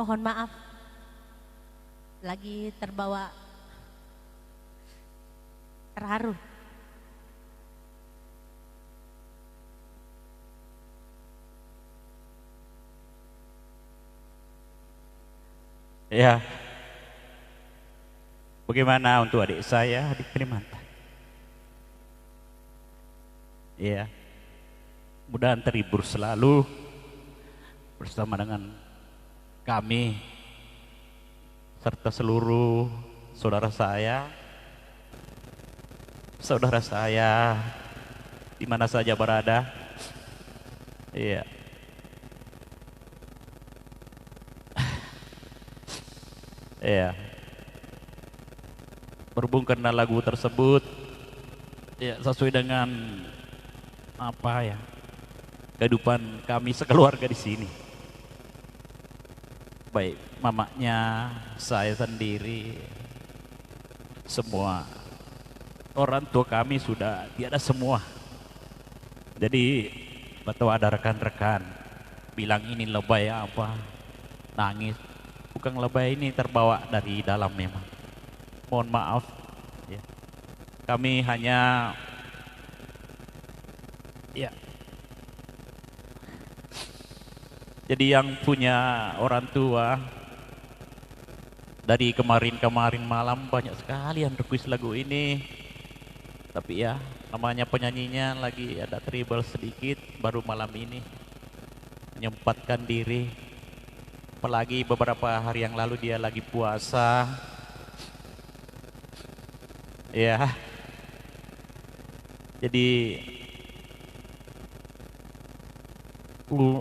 Mohon maaf, lagi terbawa terharu. Ya, bagaimana untuk adik saya di Kalimantan? Ya, mudah-mudahan terhibur selalu bersama dengan kami serta seluruh saudara saya di mana saja berada. Iya, iya. Berhubung karena lagu tersebut, ya sesuai dengan apa ya kehidupan kami sekeluarga di sini. Baik mamanya, saya sendiri, semua orang tua kami sudah tiada semua. Jadi betul ada rekan-rekan bilang ini lebay apa, nangis. Bukan lebay, ini terbawa dari dalam memang. Mohon maaf. Ya. Kami hanya ya. Jadi yang punya orang tua dari kemarin-kemarin malam banyak sekali yang request lagu ini. Tapi ya namanya penyanyinya lagi ada trouble sedikit baru malam ini menyempatkan diri. Apalagi beberapa hari yang lalu dia lagi puasa. Ya. Jadi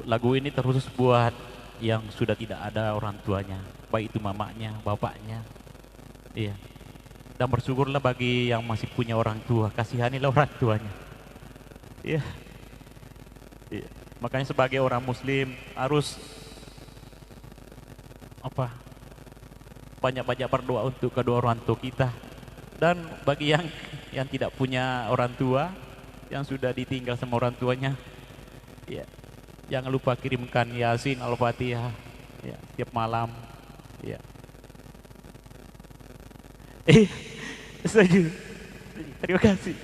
lagu ini terkhusus buat yang sudah tidak ada orang tuanya, baik itu mamanya, bapaknya. Iya. Dan bersyukurlah bagi yang masih punya orang tua, kasihanilah orang tuanya. Iya. Iya. Makanya sebagai orang muslim harus apa? Banyak-banyak berdoa untuk kedua orang tua kita. Dan bagi yang tidak punya orang tua, yang sudah ditinggal sama orang tuanya, ya, jangan lupa kirimkan Yasin Al-Fatihah ya, tiap malam. Ya. Setuju. Terima kasih.